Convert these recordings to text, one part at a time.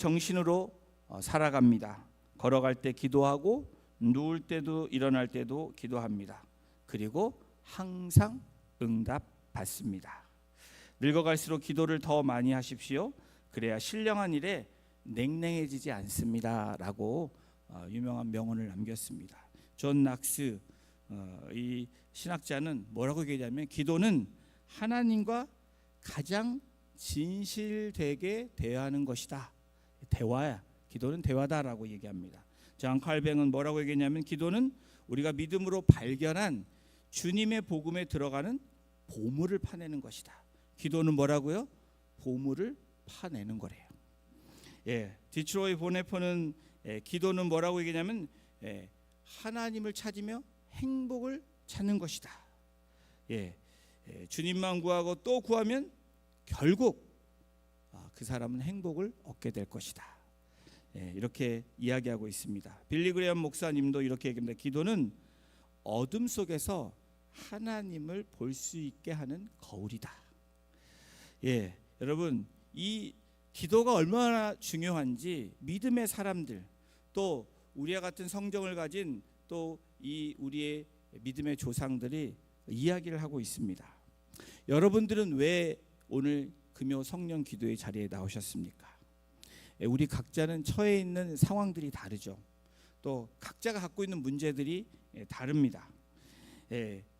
정신으로 살아갑니다. 걸어갈 때 기도하고 누울 때도 일어날 때도 기도합니다. 그리고 항상 응답받습니다. 늙어갈수록 기도를 더 많이 하십시오. 그래야 신령한 일에 냉랭해지지 않습니다. 라고 유명한 명언을 남겼습니다. 존 낙스 이 신학자는 뭐라고 얘기하냐면 기도는 하나님과 가장 진실되게 대화하는 것이다. 대화야. 기도는 대화다라고 얘기합니다. 잔 칼뱅은 뭐라고 얘기했냐면 기도는 우리가 믿음으로 발견한 주님의 복음에 들어가는 보물을 파내는 것이다. 기도는 뭐라고요? 보물을 파내는 거래요. 디트로이 보네퍼는 기도는 뭐라고 얘기냐면 하나님을 찾으며 행복을 찾는 것이다. 주님만 구하고 또 구하면 결국 그 사람은 행복을 얻게 될 것이다. 이렇게 이야기하고 있습니다. 빌리 그레엄 목사님도 이렇게 얘기합니다. 기도는 어둠 속에서 하나님을 볼 수 있게 하는 거울이다. 여러분 이 기도가 얼마나 중요한지 믿음의 사람들 또 우리와 같은 성정을 가진 또 이 우리의 믿음의 조상들이 이야기를 하고 있습니다. 여러분들은 왜 오늘 금요 성령 기도의 자리에 나오셨습니까? 우리 각자는 처해 있는 상황들이 다르죠. 또 각자가 갖고 있는 문제들이 다릅니다.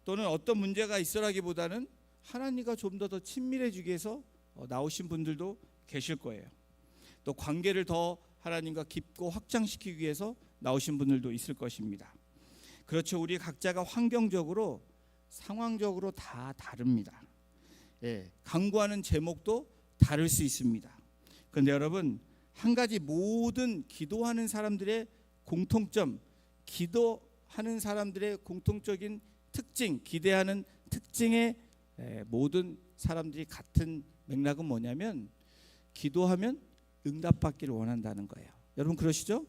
또는 어떤 문제가 있으라기보다는 하나님과 좀 더 친밀해지기 위해서 나오신 분들도 계실 거예요. 또 관계를 더 하나님과 깊고 확장시키기 위해서 나오신 분들도 있을 것입니다. 그렇죠. 우리 각자가 환경적으로 상황적으로 다 다릅니다. 강구하는 제목도 다를 수 있습니다. 그런데 여러분 한 가지 모든 기도하는 사람들의 공통점, 기도하는 사람들의 공통적인 특징, 기대하는 특징의 모든 사람들이 같은 맥락은 뭐냐면 기도하면 응답받기를 원한다는 거예요. 여러분 그러시죠?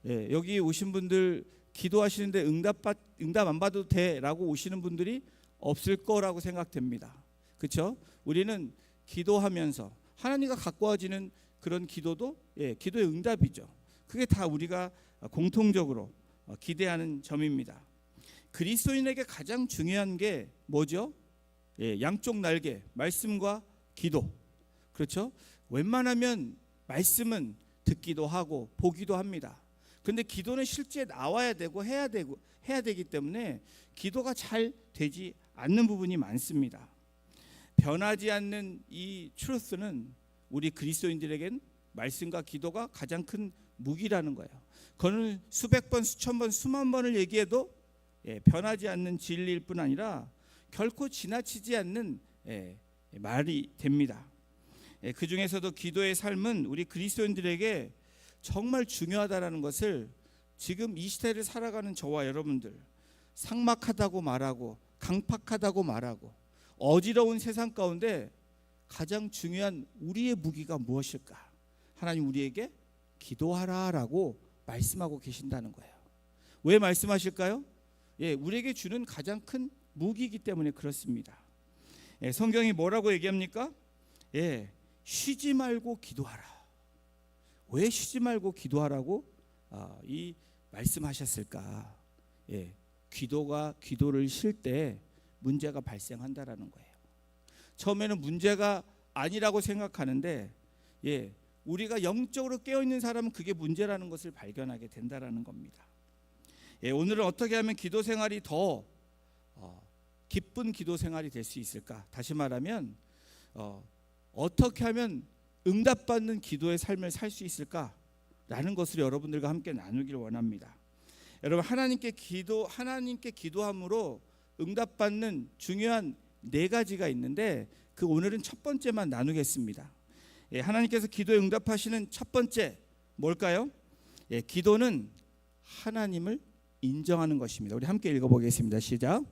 여기 오신 분들 기도하시는데 응답 안 받아도 돼라고 오시는 분들이 없을 거라고 생각됩니다. 그렇죠? 우리는 기도하면서 하나님과 가까워지는 그런 기도도 기도의 응답이죠. 그게 다 우리가 공통적으로 기대하는 점입니다. 그리스도인에게 가장 중요한 게 뭐죠? 양쪽 날개, 말씀과 기도. 그렇죠? 웬만하면 말씀은 듣기도 하고 보기도 합니다. 근데 기도는 실제 나와야 되고 해야 되기 때문에 기도가 잘 되지 않는 부분이 많습니다. 변하지 않는 이 트루스는 우리 그리스도인들에겐 말씀과 기도가 가장 큰 무기라는 거예요. 그거는 수백 번, 수천 번, 수만 번을 얘기해도 변하지 않는 진리일 뿐 아니라 결코 지나치지 않는 말이 됩니다. 그 중에서도 기도의 삶은 우리 그리스도인들에게 정말 중요하다는 것을 지금 이 시대를 살아가는 저와 여러분들, 삭막하다고 말하고 강팍하다고 말하고 어지러운 세상 가운데 가장 중요한 우리의 무기가 무엇일까? 하나님 우리에게 기도하라라고 말씀하고 계신다는 거예요. 왜 말씀하실까요? 우리에게 주는 가장 큰 무기이기 때문에 그렇습니다. 성경이 뭐라고 얘기합니까? 쉬지 말고 기도하라. 왜 쉬지 말고 기도하라고 이 말씀하셨을까? 기도를 쉴 때 문제가 발생한다라는 거예요. 처음에는 문제가 아니라고 생각하는데 우리가 영적으로 깨어있는 사람은 그게 문제라는 것을 발견하게 된다라는 겁니다. 오늘은 어떻게 하면 기도 생활이 더 기쁜 기도 생활이 될 수 있을까? 다시 말하면 어떻게 하면 응답받는 기도의 삶을 살 수 있을까라는 것을 여러분들과 함께 나누기를 원합니다. 여러분 하나님께 기도함으로 응답받는 중요한 4가지가 있는데 그 오늘은 첫 번째만 나누겠습니다. 하나님께서 기도에 응답하시는 첫 번째 뭘까요? 기도는 하나님을 인정하는 것입니다. 우리 함께 읽어보겠습니다. 시작.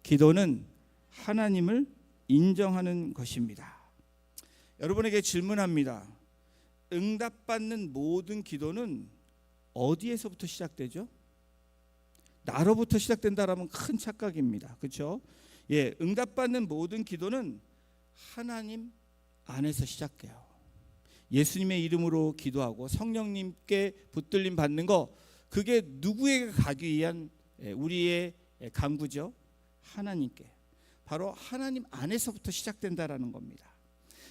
기도는 하나님을 인정하는 것입니다. 여러분에게 질문합니다. 응답받는 모든 기도는 어디에서부터 시작되죠? 나로부터 시작된다라면 큰 착각입니다. 그렇죠? 응답받는 모든 기도는 하나님 안에서 시작돼요. 예수님의 이름으로 기도하고 성령님께 붙들림 받는 거, 그게 누구에게 가기 위한 우리의 간구죠? 하나님께. 바로 하나님 안에서부터 시작된다라는 겁니다.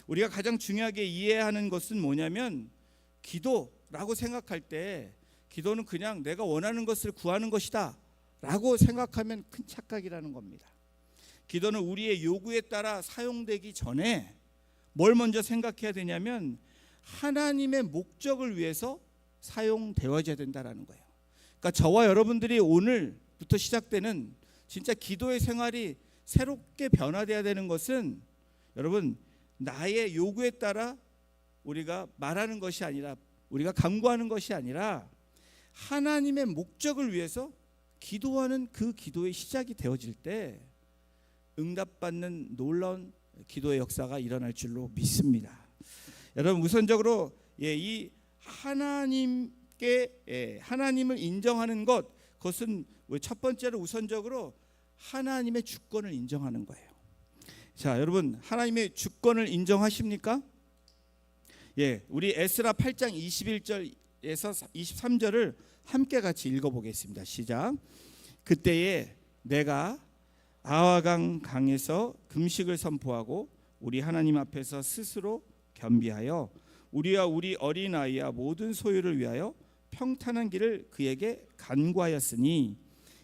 우리가 가장 중요하게 이해하는 것은 뭐냐면, 기도라고 생각할 때 기도는 그냥 내가 원하는 것을 구하는 것이다 라고 생각하면 큰 착각이라는 겁니다. 기도는 우리의 요구에 따라 사용되기 전에 뭘 먼저 생각해야 되냐면, 하나님의 목적을 위해서 사용되어져야 된다는 거예요. 그러니까 저와 여러분들이 오늘부터 시작되는 진짜 기도의 생활이 새롭게 변화되어야 되는 것은, 여러분, 나의 요구에 따라 우리가 말하는 것이 아니라, 우리가 간구하는 것이 아니라 하나님의 목적을 위해서 기도하는 그 기도의 시작이 되어질 때 응답받는 놀라운 기도의 역사가 일어날 줄로 믿습니다. 여러분, 우선적으로 이 하나님께 하나님을 인정하는 것, 그것은 첫 번째로 우선적으로 하나님의 주권을 인정하는 거예요. 자, 여러분, 하나님의 주권을 인정하십니까? 우리 에스라 8장 21절에서 23절을 함께 같이 읽어보겠습니다. 시작. 그때에 내가 아하강 강에서 금식을 선포하고 우리 하나님 앞에서 스스로 겸비하여 우리와 우리 어린아이와 모든 소유를 위하여 평탄한 길을 그에게 간구하였으니,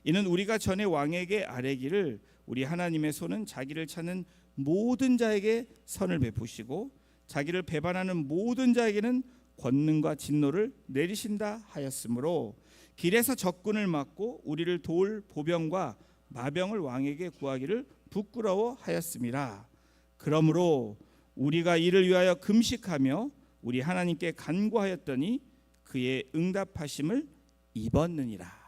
이는 우리가 전에 왕에게 아뢰기를 우리 하나님의 손은 자기를 찾는 모든 자에게 선을 베푸시고 자기를 배반하는 모든 자에게는 권능과 진노를 내리신다 하였으므로, 길에서 적군을 막고 우리를 도울 보병과 마병을 왕에게 구하기를 부끄러워 하였음이라. 그러므로 우리가 이를 위하여 금식하며 우리 하나님께 간구하였더니 그의 응답하심을 입었느니라.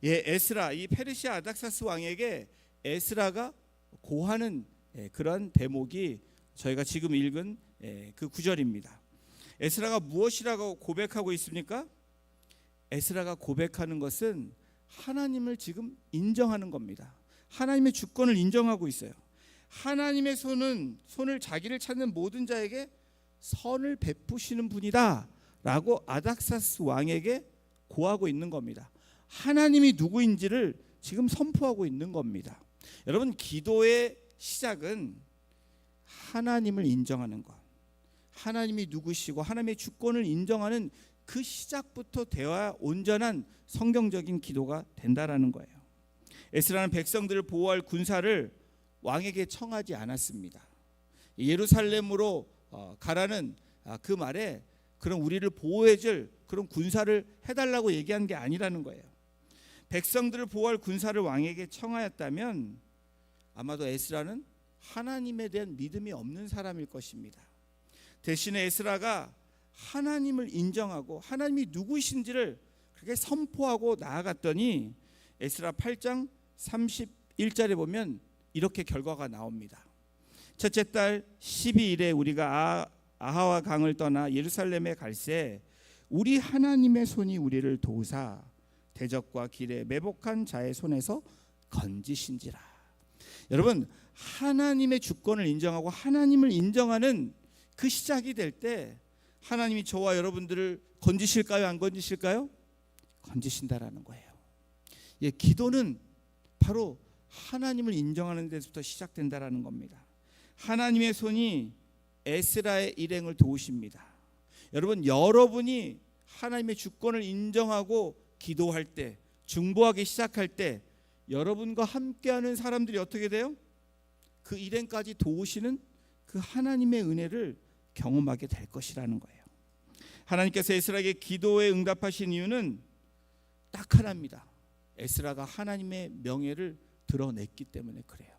에스라, 이 페르시아 아닥사스 왕에게 에스라가 고하는 그런 대목이 저희가 지금 읽은 그 구절입니다. 에스라가 무엇이라고 고백하고 있습니까? 에스라가 고백하는 것은 하나님을 지금 인정하는 겁니다. 하나님의 주권을 인정하고 있어요. 하나님의 손을 자기를 찾는 모든 자에게 선을 베푸시는 분이다 라고 아닥사스 왕에게 고하고 있는 겁니다. 하나님이 누구인지를 지금 선포하고 있는 겁니다. 여러분, 기도의 시작은 하나님을 인정하는 것, 하나님이 누구시고 하나님의 주권을 인정하는 그 시작부터 되어야 온전한 성경적인 기도가 된다라는 거예요. 에스라는 백성들을 보호할 군사를 왕에게 청하지 않았습니다. 예루살렘으로 가라는 그 말에 그런 우리를 보호해줄 그런 군사를 해달라고 얘기한 게 아니라는 거예요. 백성들을 보호할 군사를 왕에게 청하였다면 아마도 에스라는 하나님에 대한 믿음이 없는 사람일 것입니다. 대신에 에스라가 하나님을 인정하고 하나님이 누구이신지를 그렇게 선포하고 나아갔더니 에스라 8장 31절에 보면 이렇게 결과가 나옵니다. 첫째 달 12일에 우리가 아하와 강을 떠나 예루살렘에 갈새 우리 하나님의 손이 우리를 도우사 대적과 길에 매복한 자의 손에서 건지신지라. 여러분, 하나님의 주권을 인정하고 하나님을 인정하는 그 시작이 될 때 하나님이 저와 여러분들을 건지실까요? 안 건지실까요? 건지신다라는 거예요. 기도는 바로 하나님을 인정하는 데서부터 시작된다라는 겁니다. 하나님의 손이 에스라의 일행을 도우십니다. 여러분, 여러분이 하나님의 주권을 인정하고 기도할 때, 중보하기 시작할 때 여러분과 함께하는 사람들이 어떻게 돼요? 그 일행까지 도우시는 그 하나님의 은혜를 경험하게 될 것이라는 거예요. 하나님께서 에스라에게 기도에 응답하신 이유는 딱 하나입니다. 에스라가 하나님의 명예를 드러냈기 때문에 그래요.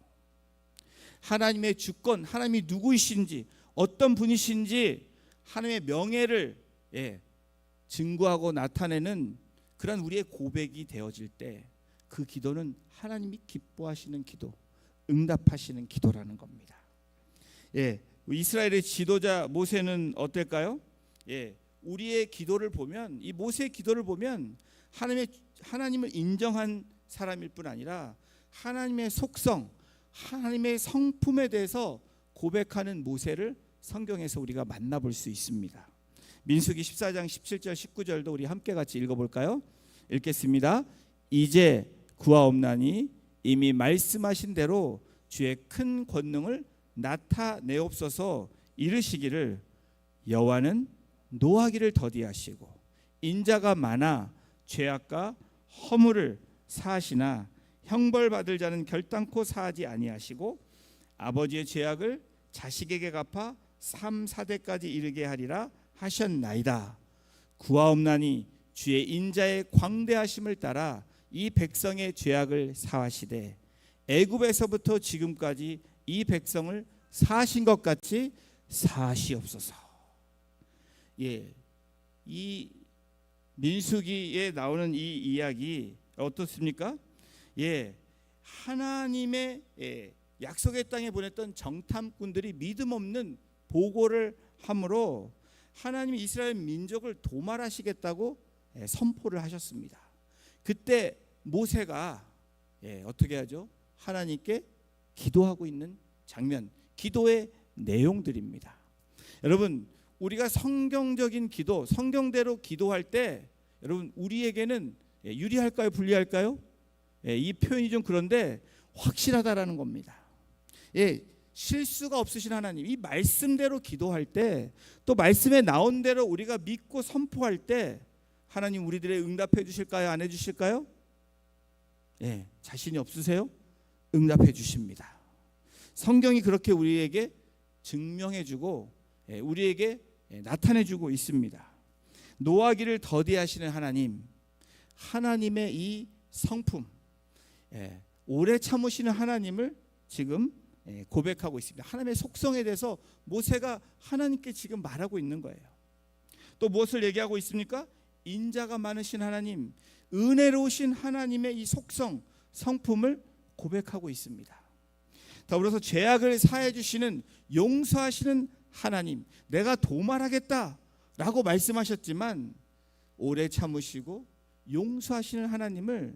하나님의 주권, 하나님이 누구이신지, 어떤 분이신지 하나님의 명예를 증거하고 나타내는 그런 우리의 고백이 되어질 때 그 기도는 하나님이 기뻐하시는 기도, 응답하시는 기도라는 겁니다. 이스라엘의 지도자 모세는 어떨까요? 우리의 기도를 보면, 이 모세의 기도를 보면 하나님을 인정한 사람일 뿐 아니라 하나님의 속성, 하나님의 성품에 대해서 고백하는 모세를 성경에서 우리가 만나볼 수 있습니다. 민수기 14장 17절 19절도 우리 함께 같이 읽어볼까요? 읽겠습니다. 이제 구하옵나니 이미 말씀하신 대로 주의 큰 권능을 나타내옵소서. 이르시기를 여호와는 노하기를 더디하시고 인자가 많아 죄악과 허물을 사하시나 형벌받을 자는 결단코 사하지 아니하시고 아버지의 죄악을 자식에게 갚아 3, 4대까지 이르게 하리라 하셨나이다. 구하옵나니 주의 인자의 광대하심을 따라 이 백성의 죄악을 사하시되 애굽에서부터 지금까지 이 백성을 사하신 것 같이 사하시옵소서. 이 민수기에 나오는 이 이야기 어떻습니까? 하나님의 약속의 땅에 보냈던 정탐꾼들이 믿음 없는 보고를 함으로 하나님이 이스라엘 민족을 도말하시겠다고 선포를 하셨습니다. 그때 모세가 어떻게 하죠? 하나님께 기도하고 있는 장면, 기도의 내용들입니다. 여러분, 우리가 성경적인 기도, 성경대로 기도할 때 여러분 우리에게는 유리할까요? 불리할까요? 이 표현이 좀 그런데 확실하다라는 겁니다. 실수가 없으신 하나님, 이 말씀대로 기도할 때, 또 말씀에 나온 대로 우리가 믿고 선포할 때 하나님 우리들의 응답해 주실까요? 안 해 주실까요? 자신이 없으세요? 응답해 주십니다. 성경이 그렇게 우리에게 증명해 주고 우리에게 나타내 주고 있습니다. 노하기를 더디하시는 하나님, 하나님의 이 성품, 오래 참으시는 하나님을 지금 고백하고 있습니다. 하나님의 속성에 대해서 모세가 하나님께 지금 말하고 있는 거예요. 또 무엇을 얘기하고 있습니까? 인자가 많으신 하나님, 은혜로우신 하나님의 이 속성, 성품을 고백하고 있습니다. 더불어서 죄악을 사해 주시는, 용서하시는 하나님, 내가 도말하겠다라고 말씀하셨지만 오래 참으시고 용서하시는 하나님을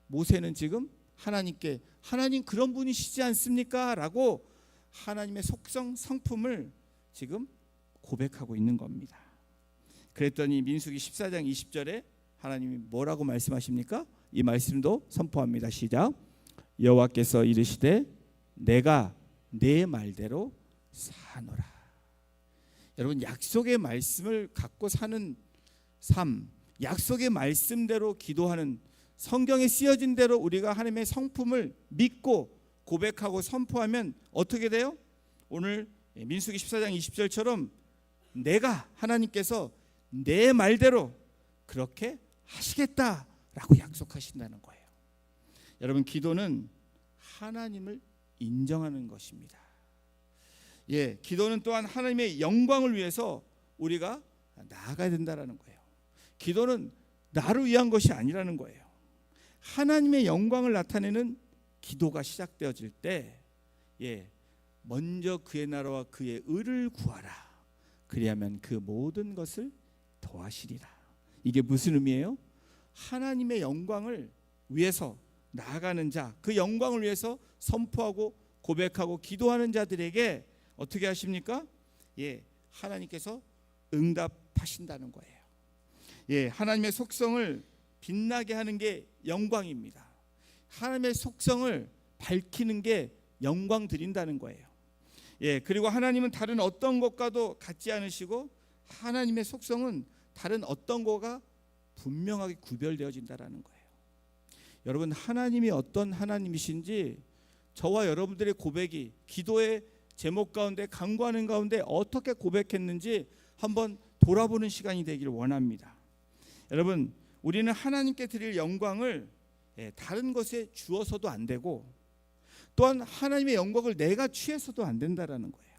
모세는 지금 하나님께, 하나님 그런 분이시지 않습니까? 라고 하나님의 속성, 성품을 지금 고백하고 있는 겁니다. 그랬더니 민수기 14장 20절에 하나님이 뭐라고 말씀하십니까? 이 말씀도 선포합니다. 시작. 여호와께서 이르시되 내가 내 말대로 사노라. 여러분, 약속의 말씀을 갖고 사는 삶, 약속의 말씀대로 기도하는, 성경에 쓰여진 대로 우리가 하나님의 성품을 믿고 고백하고 선포하면 어떻게 돼요? 오늘 민수기 14장 20절처럼 내가, 하나님께서 내 말대로 그렇게 하시겠다라고 약속하신다는 거예요. 여러분, 기도는 하나님을 인정하는 것입니다. 기도는 또한 하나님의 영광을 위해서 우리가 나아가야 된다는 거예요. 기도는 나를 위한 것이 아니라는 거예요. 하나님의 영광을 나타내는 기도가 시작되어질 때 먼저 그의 나라와 그의 의를 구하라. 그리하면 그 모든 것을 더하시리라. 이게 무슨 의미예요? 하나님의 영광을 위해서 나아가는 자, 그 영광을 위해서 선포하고 고백하고 기도하는 자들에게 어떻게 하십니까? 하나님께서 응답하신다는 거예요. 하나님의 속성을 빛나게 하는 게 영광입니다. 하나님의 속성을 밝히는 게 영광 드린다는 거예요. 그리고 하나님은 다른 어떤 것과도 같지 않으시고 하나님의 속성은 다른 어떤 것과 분명하게 구별되어진다는 거예요. 여러분, 하나님이 어떤 하나님이신지 저와 여러분들의 고백이 기도의 제목 가운데, 간구하는 가운데 어떻게 고백했는지 한번 돌아보는 시간이 되기를 원합니다. 여러분, 우리는 하나님께 드릴 영광을 다른 것에 주어서도 안 되고, 또한 하나님의 영광을 내가 취해서도 안 된다라는 거예요.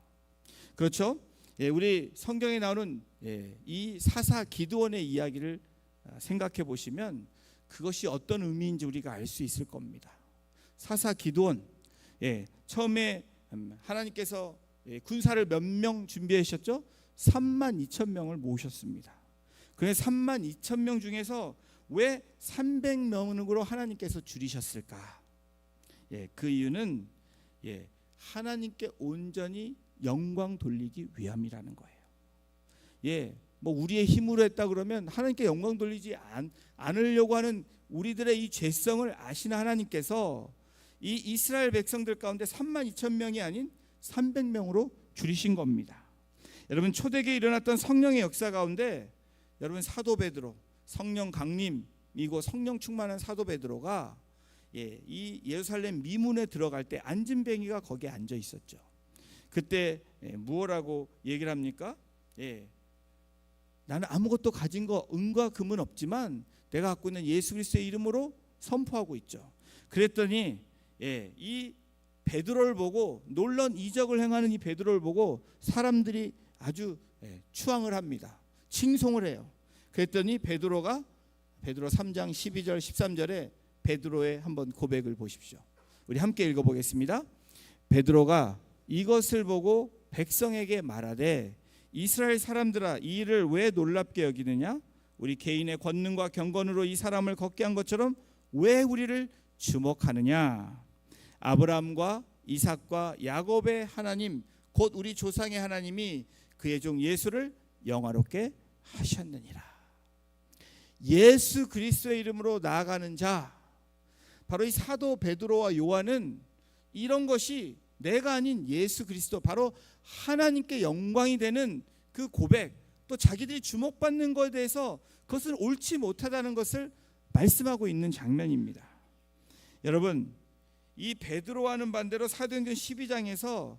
그렇죠? 우리 성경에 나오는 이 사사 기드온의 이야기를 생각해 보시면 그것이 어떤 의미인지 우리가 알 수 있을 겁니다. 사사 기드온, 처음에 하나님께서 군사를 몇 명 준비하셨죠? 32,000명을 모으셨습니다. 그래서 32,000명 중에서 왜 300명으로 하나님께서 줄이셨을까? 그 이유는 하나님께 온전히 영광 돌리기 위함이라는 거예요. 뭐 우리의 힘으로 했다 그러면 하나님께 영광 돌리지 않으려고 하는 우리들의 이 죄성을 아시는 하나님께서 이 이스라엘 백성들 가운데 32,000명이 아닌 300명으로 줄이신 겁니다. 여러분, 초대기에 일어났던 성령의 역사 가운데 여러분, 사도 베드로, 성령 강림이고 성령 충만한 사도 베드로가 이 예루살렘 미문에 들어갈 때 안진뱅이가 거기에 앉아 있었죠. 그때 무엇라고 얘기를 합니까? 나는 아무것도 가진 거 은과 금은 없지만 내가 갖고 있는 예수 그리스도의 이름으로 선포하고 있죠. 그랬더니 이 베드로를 보고, 놀라운 이적을 행하는 이 베드로를 보고 사람들이 아주 추앙을 합니다. 칭송을 해요. 그랬더니 베드로 3장 12절 13절에 베드로의 한번 고백을 보십시오. 우리 함께 읽어보겠습니다. 베드로가 이것을 보고 백성에게 말하되 이스라엘 사람들아, 이 일을 왜 놀랍게 여기느냐? 우리 개인의 권능과 경건으로 이 사람을 걷게 한 것처럼 왜 우리를 주목하느냐? 아브라함과 이삭과 야곱의 하나님, 곧 우리 조상의 하나님이 그의 종 예수를 영화롭게 하셨느니라. 예수 그리스도의 이름으로 나아가는 자, 바로 이 사도 베드로와 요한은 이런 것이 내가 아닌 예수 그리스도, 바로 하나님께 영광이 되는 그 고백, 또 자기들이 주목받는 것에 대해서 그것은 옳지 못하다는 것을 말씀하고 있는 장면입니다. 여러분, 이 베드로와는 반대로 사도행전 12장에서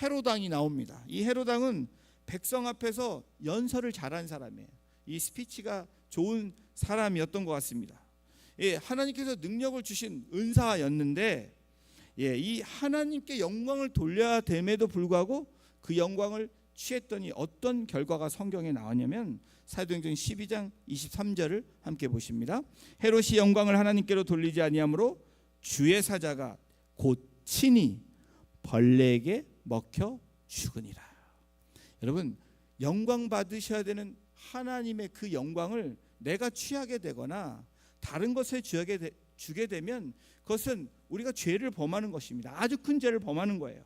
헤로당이 나옵니다. 이 헤로당은 백성 앞에서 연설을 잘한 사람이에요. 이 스피치가 좋은 사람이었던 것 같습니다. 하나님께서 능력을 주신 은사였는데 이 하나님께 영광을 돌려야 됨에도 불구하고 그 영광을 취했더니 어떤 결과가 성경에 나왔냐면 사도행전 12장 23절을 함께 보십니다. 헤롯이 영광을 하나님께로 돌리지 아니하므로 주의 사자가 곧 친히 벌레에게 먹혀 죽으니라. 여러분, 영광 받으셔야 되는 하나님의 그 영광을 내가 취하게 되거나 다른 것에 주게 되면 그것은 우리가 죄를 범하는 것입니다. 아주 큰 죄를 범하는 거예요.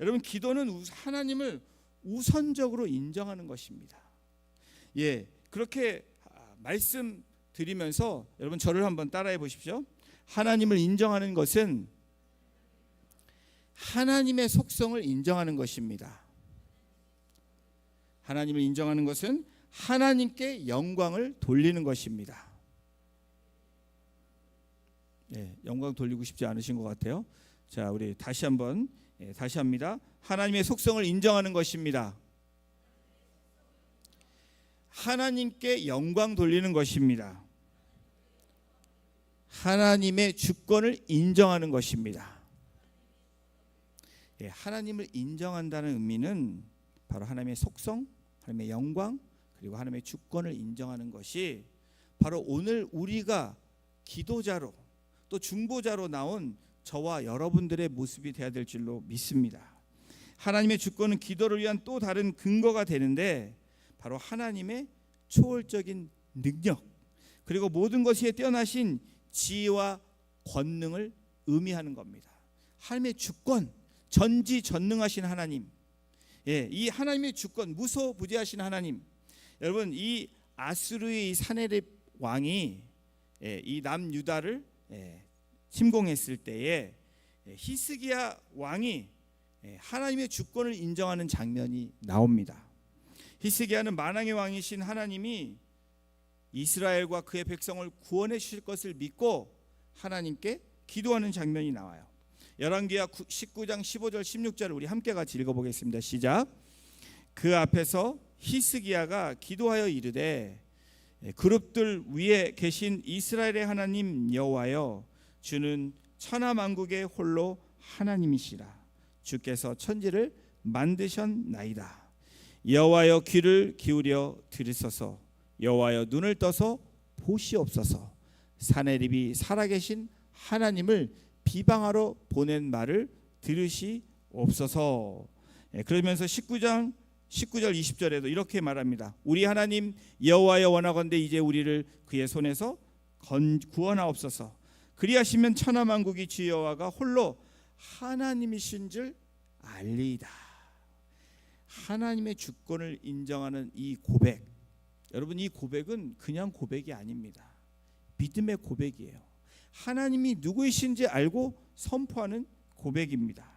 여러분, 기도는 하나님을 우선적으로 인정하는 것입니다. 그렇게 말씀드리면서 여러분 저를 한번 따라해 보십시오. 하나님을 인정하는 것은 하나님의 속성을 인정하는 것입니다. 하나님을 인정하는 것은 하나님께 영광을 돌리는 것입니다. 영광 돌리고 싶지 않으신 것 같아요. 자, 우리 다시 합니다. 하나님의 속성을 인정하는 것입니다. 하나님께 영광 돌리는 것입니다. 하나님의 주권을 인정하는 것입니다. 하나님을 인정한다는 의미는 바로 하나님의 속성, 하나님의 영광, 그리고 하나님의 주권을 인정하는 것이 바로 오늘 우리가 기도자로 또 중보자로 나온 저와 여러분들의 모습이 되어야 될 줄로 믿습니다. 하나님의 주권은 기도를 위한 또 다른 근거가 되는데 바로 하나님의 초월적인 능력, 그리고 모든 것에 뛰어나신 지혜와 권능을 의미하는 겁니다. 하나님의 주권, 전지전능하신 하나님, 이 하나님의 주권, 무소부재하신 하나님. 여러분, 이 아수르의 사네립 왕이 이 남유다를 침공했을 때에 히스기야 왕이 하나님의 주권을 인정하는 장면이 나옵니다. 히스기야는 만왕의 왕이신 하나님이 이스라엘과 그의 백성을 구원해 주실 것을 믿고 하나님께 기도하는 장면이 나와요. 열왕기하 19장 15절 16절을 우리 함께 같이 읽어보겠습니다. 시작. 그 앞에서 히스기야가 기도하여 이르되 그룹들 위에 계신 이스라엘의 하나님 여호와여, 주는 천하만국의 홀로 하나님이시라. 주께서 천지를 만드셨나이다. 여호와여, 귀를 기울여 들으소서. 여호와여, 눈을 떠서 보시옵소서. 사네립이 살아계신 하나님을 비방하러 보낸 말을 들으시옵소서. 그러면서 19장 19절 20절에도 이렇게 말합니다. 우리 하나님 여호와여, 원하건대 이제 우리를 그의 손에서 구원하옵소서. 그리하시면 천하만국이 주 여호와가 홀로 하나님이신 줄 알리이다. 하나님의 주권을 인정하는 이 고백, 여러분 이 고백은 그냥 고백이 아닙니다. 믿음의 고백이에요. 하나님이 누구이신지 알고 선포하는 고백입니다.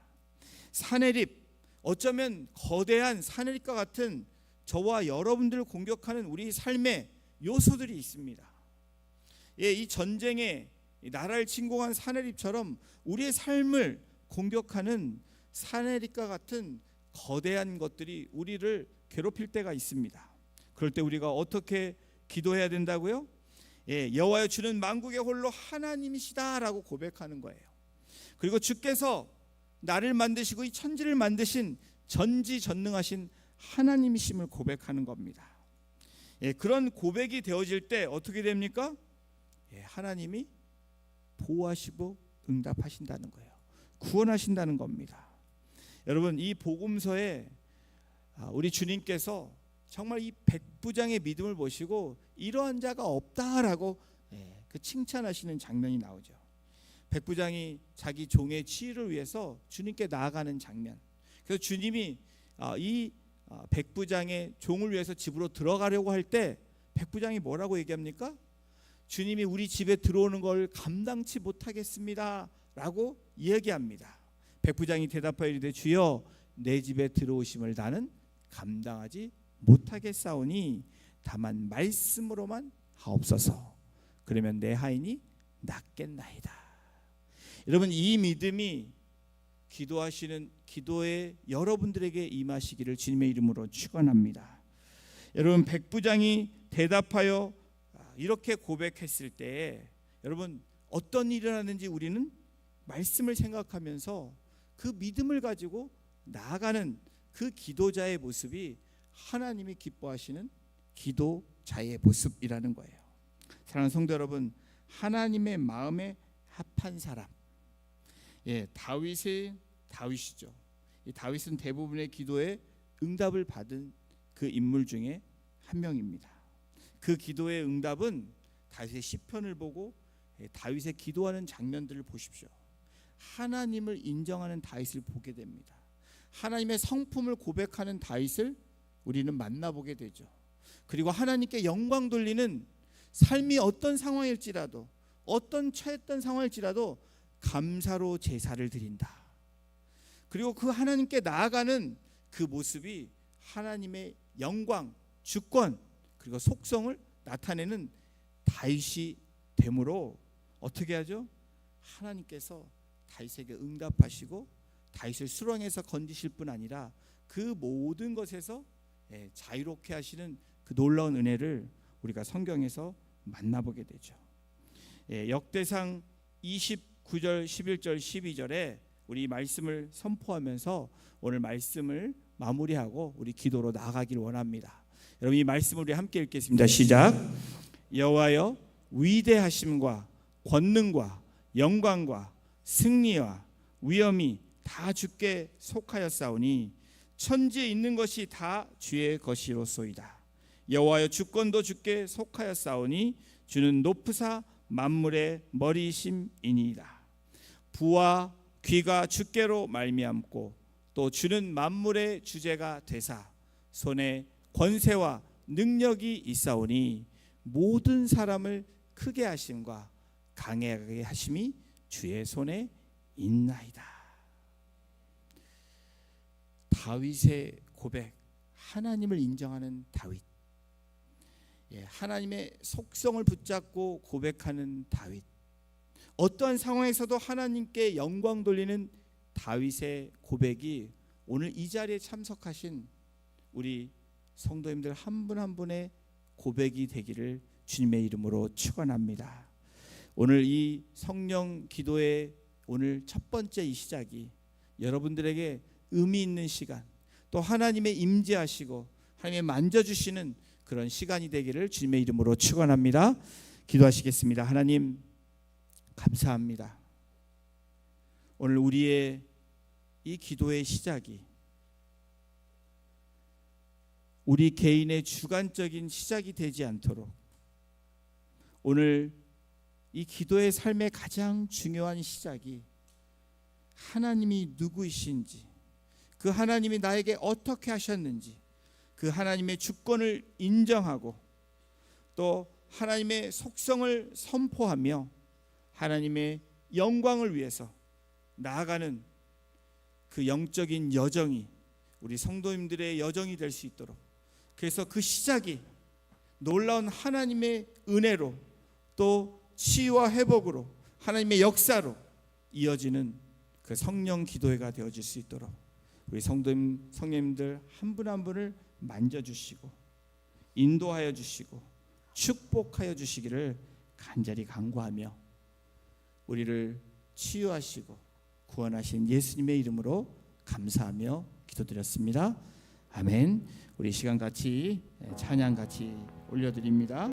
산해립, 어쩌면 거대한 산해립과 같은 저와 여러분들을 공격하는 우리 삶의 요소들이 있습니다. 이 전쟁에 나라를 침공한 산해립처럼 우리의 삶을 공격하는 산해립과 같은 거대한 것들이 우리를 괴롭힐 때가 있습니다. 그럴 때 우리가 어떻게 기도해야 된다고요? 여호와여 주는 만국의 홀로 하나님이시다라고 고백하는 거예요. 그리고 주께서 나를 만드시고 이 천지를 만드신 전지전능하신 하나님이심을 고백하는 겁니다. 그런 고백이 되어질 때 어떻게 됩니까? 하나님이 보호하시고 응답하신다는 거예요. 구원하신다는 겁니다. 여러분 이 복음서에 우리 주님께서 정말 이 백부장의 믿음을 보시고 이러한 자가 없다라고 그 칭찬하시는 장면이 나오죠. 백부장이 자기 종의 치유를 위해서 주님께 나아가는 장면. 그래서 주님이 이 백부장의 종을 위해서 집으로 들어가려고 할 때 백부장이 뭐라고 얘기합니까? 주님이 우리 집에 들어오는 걸 감당치 못하겠습니다 라고 이야기합니다. 백부장이 대답하여 이르되 주여 내 집에 들어오심을 나는 감당하지 못하겠사오니 다만 말씀으로만 하옵소서. 그러면 내 하인이 낫겠나이다. 여러분 이 믿음이 기도하시는 기도에 여러분들에게 임하시기를 주님의 이름으로 축원합니다. 여러분 백부장이 대답하여 이렇게 고백했을 때 여러분 어떤 일이 일어나는지 우리는 말씀을 생각하면서 그 믿음을 가지고 나아가는 그 기도자의 모습이 하나님이 기뻐하시는 기도자의 모습이라는 거예요. 사랑하는 성도 여러분, 하나님의 마음에 합한 사람, 다윗이죠. 이 다윗은 대부분의 기도에 응답을 받은 그 인물 중에 한 명입니다. 그 기도의 응답은 다윗의 시편을 보고 다윗의 기도하는 장면들을 보십시오. 하나님을 인정하는 다윗을 보게 됩니다. 하나님의 성품을 고백하는 다윗을 우리는 만나보게 되죠. 그리고 하나님께 영광 돌리는 삶이 어떤 상황일지라도 어떤 처했던 상황일지라도 감사로 제사를 드린다. 그리고 그 하나님께 나아가는 그 모습이 하나님의 영광, 주권 그리고 속성을 나타내는 다윗이 되므로 어떻게 하죠? 하나님께서 다윗에게 응답하시고 다윗을 수렁에서 건지실 뿐 아니라 그 모든 것에서 자유롭게 하시는 그 놀라운 은혜를 우리가 성경에서 만나보게 되죠. 역대상 29절, 11절, 12절에 우리 말씀을 선포하면서 오늘 말씀을 마무리하고 우리 기도로 나아가길 원합니다. 여러분 이 말씀을 우리 함께 읽겠습니다. 시작. 여호와여 위대하심과 권능과 영광과 승리와 위엄이 다 주께 속하였사오니 천지에 있는 것이 다 주의 것이로소이다. 여호와여 주권도 주께 속하였사오니 주는 높으사 만물의 머리이심이니이다. 부와 귀가 주께로 말미암고 또 주는 만물의 주제가 되사 손에 권세와 능력이 있사오니 모든 사람을 크게 하심과 강하게 하심이 주의 손에 있나이다. 다윗의 고백, 하나님을 인정하는 다윗, 하나님의 속성을 붙잡고 고백하는 다윗, 어떠한 상황에서도 하나님께 영광 돌리는 다윗의 고백이 오늘 이 자리에 참석하신 우리 성도님들 한 분 한 분의 고백이 되기를 주님의 이름으로 축원합니다. 오늘 이 성령 기도의 오늘 첫 번째 이 시작이 여러분들에게 의미 있는 시간, 또 하나님의 임재하시고 하나님의 만져주시는 그런 시간이 되기를 주님의 이름으로 축원합니다. 기도하시겠습니다. 하나님 감사합니다. 오늘 우리의 이 기도의 시작이 우리 개인의 주관적인 시작이 되지 않도록 오늘 이 기도의 삶의 가장 중요한 시작이 하나님이 누구이신지 그 하나님이 나에게 어떻게 하셨는지 그 하나님의 주권을 인정하고 또 하나님의 속성을 선포하며 하나님의 영광을 위해서 나아가는 그 영적인 여정이 우리 성도님들의 여정이 될 수 있도록, 그래서 그 시작이 놀라운 하나님의 은혜로 또 치유와 회복으로 하나님의 역사로 이어지는 그 성령 기도회가 되어질 수 있도록 우리 성도님들 한 분 한 분을 만져주시고 인도하여 주시고 축복하여 주시기를 간절히 간구하며 우리를 치유하시고 구원하신 예수님의 이름으로 감사하며 기도드렸습니다. 아멘. 우리 시간 같이 찬양 같이 올려드립니다.